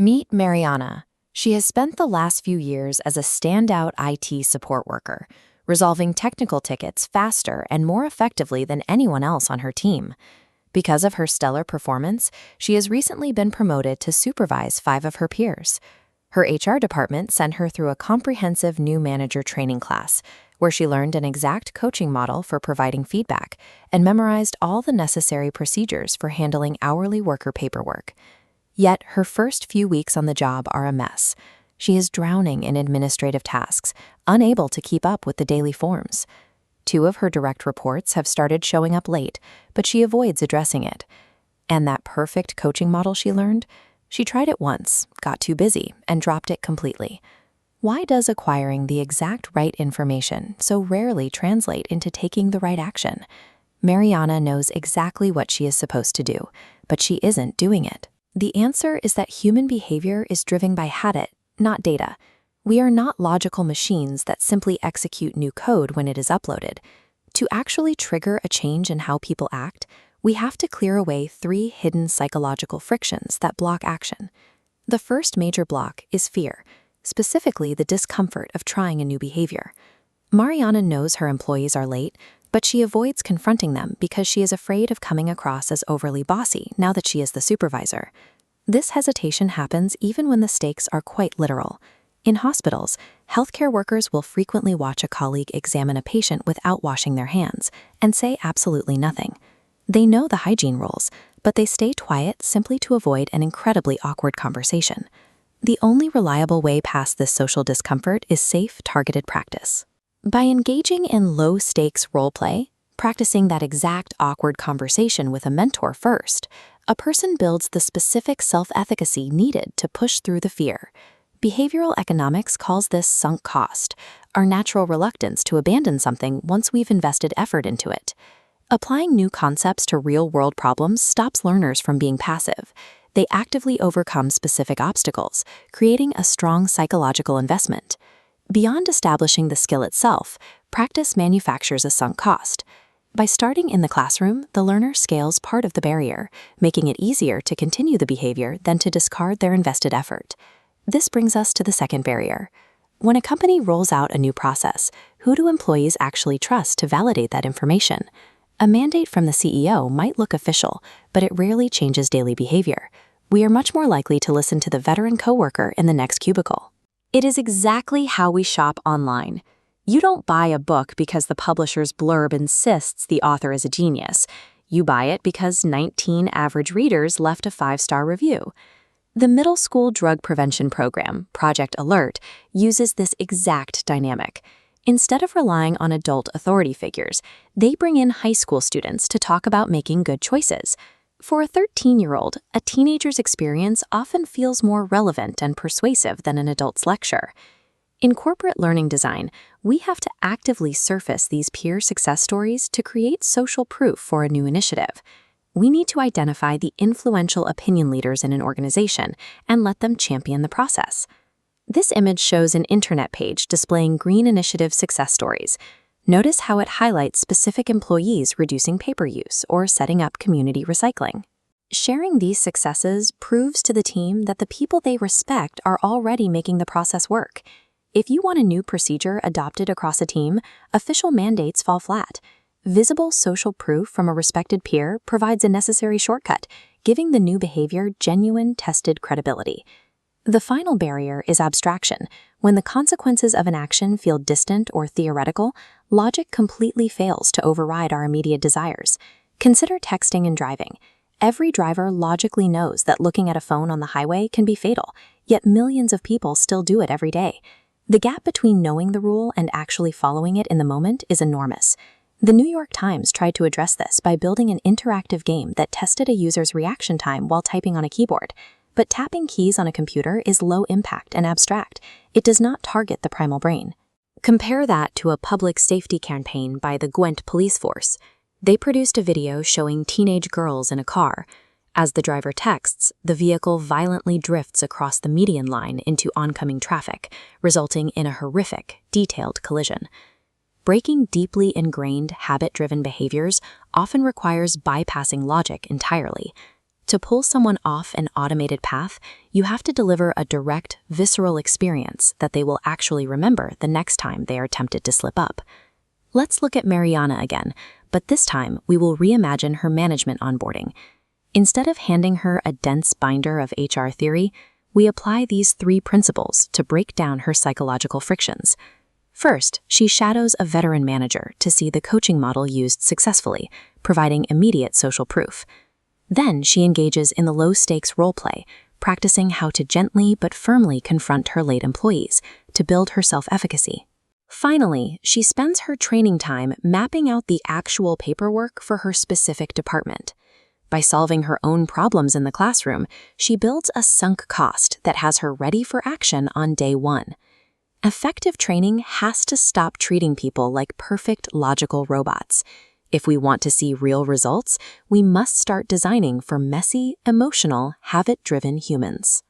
Meet Mariana. She has spent the last few years as a standout IT support worker, resolving technical tickets faster and more effectively than anyone else on her team. Because of her stellar performance, she has recently been promoted to supervise 5 of her peers. Her HR department sent her through a comprehensive new manager training class, where she learned an exact coaching model for providing feedback and memorized all the necessary procedures for handling hourly worker paperwork. Yet her first few weeks on the job are a mess. She is drowning in administrative tasks, unable to keep up with the daily forms. 2 of her direct reports have started showing up late, but she avoids addressing it. And that perfect coaching model she learned? She tried it once, got too busy, and dropped it completely. Why does acquiring the exact right information so rarely translate into taking the right action? Mariana knows exactly what she is supposed to do, but she isn't doing it. The answer is that human behavior is driven by habit, not data. We are not logical machines that simply execute new code when it is uploaded. To actually trigger a change in how people act, we have to clear away 3 hidden psychological frictions that block action. The first major block is fear, specifically the discomfort of trying a new behavior. Mariana knows her employees are late, but she avoids confronting them because she is afraid of coming across as overly bossy now that she is the supervisor. This hesitation happens even when the stakes are quite literal. In hospitals, healthcare workers will frequently watch a colleague examine a patient without washing their hands and say absolutely nothing. They know the hygiene rules, but they stay quiet simply to avoid an incredibly awkward conversation. The only reliable way past this social discomfort is safe, targeted practice. By engaging in low-stakes role-play, practicing that exact awkward conversation with a mentor first, a person builds the specific self-efficacy needed to push through the fear. Behavioral economics calls this sunk cost, our natural reluctance to abandon something once we've invested effort into it. Applying new concepts to real-world problems stops learners from being passive. They actively overcome specific obstacles, creating a strong psychological investment. Beyond establishing the skill itself, practice manufactures a sunk cost. By starting in the classroom, the learner scales part of the barrier, making it easier to continue the behavior than to discard their invested effort. This brings us to the second barrier. When a company rolls out a new process, who do employees actually trust to validate that information? A mandate from the CEO might look official, but it rarely changes daily behavior. We are much more likely to listen to the veteran coworker in the next cubicle. It is exactly how we shop online. You don't buy a book because the publisher's blurb insists the author is a genius. You buy it because 19 average readers left a 5-star review. The middle school drug prevention program, Project Alert, uses this exact dynamic. Instead of relying on adult authority figures, they bring in high school students to talk about making good choices. For a 13-year-old, a teenager's experience often feels more relevant and persuasive than an adult's lecture. In corporate learning design, we have to actively surface these peer success stories to create social proof for a new initiative. We need to identify the influential opinion leaders in an organization and let them champion the process. This image shows an internet page displaying Green Initiative success stories. Notice how it highlights specific employees reducing paper use or setting up community recycling. Sharing these successes proves to the team that the people they respect are already making the process work. If you want a new procedure adopted across a team, official mandates fall flat. Visible social proof from a respected peer provides a necessary shortcut, giving the new behavior genuine, tested credibility. The final barrier is abstraction. When the consequences of an action feel distant or theoretical, logic completely fails to override our immediate desires. Consider texting and driving. Every driver logically knows that looking at a phone on the highway can be fatal, yet millions of people still do it every day. The gap between knowing the rule and actually following it in the moment is enormous. The New York Times tried to address this by building an interactive game that tested a user's reaction time while typing on a keyboard. But tapping keys on a computer is low impact and abstract. It does not target the primal brain. Compare that to a public safety campaign by the Gwent police force. They produced a video showing teenage girls in a car. As the driver texts, the vehicle violently drifts across the median line into oncoming traffic, resulting in a horrific, detailed collision. Breaking deeply ingrained, habit-driven behaviors often requires bypassing logic entirely. To pull someone off an automated path, you have to deliver a direct, visceral experience that they will actually remember the next time they are tempted to slip up. Let's look at Mariana again, but this time we will reimagine her management onboarding. Instead of handing her a dense binder of HR theory, we apply these 3 principles to break down her psychological frictions. First, she shadows a veteran manager to see the coaching model used successfully, providing immediate social proof. Then she engages in the low-stakes role-play, practicing how to gently but firmly confront her late employees to build her self-efficacy. Finally, she spends her training time mapping out the actual paperwork for her specific department. By solving her own problems in the classroom, she builds a sunk cost that has her ready for action on day 1. Effective training has to stop treating people like perfect logical robots. If we want to see real results, we must start designing for messy, emotional, habit-driven humans.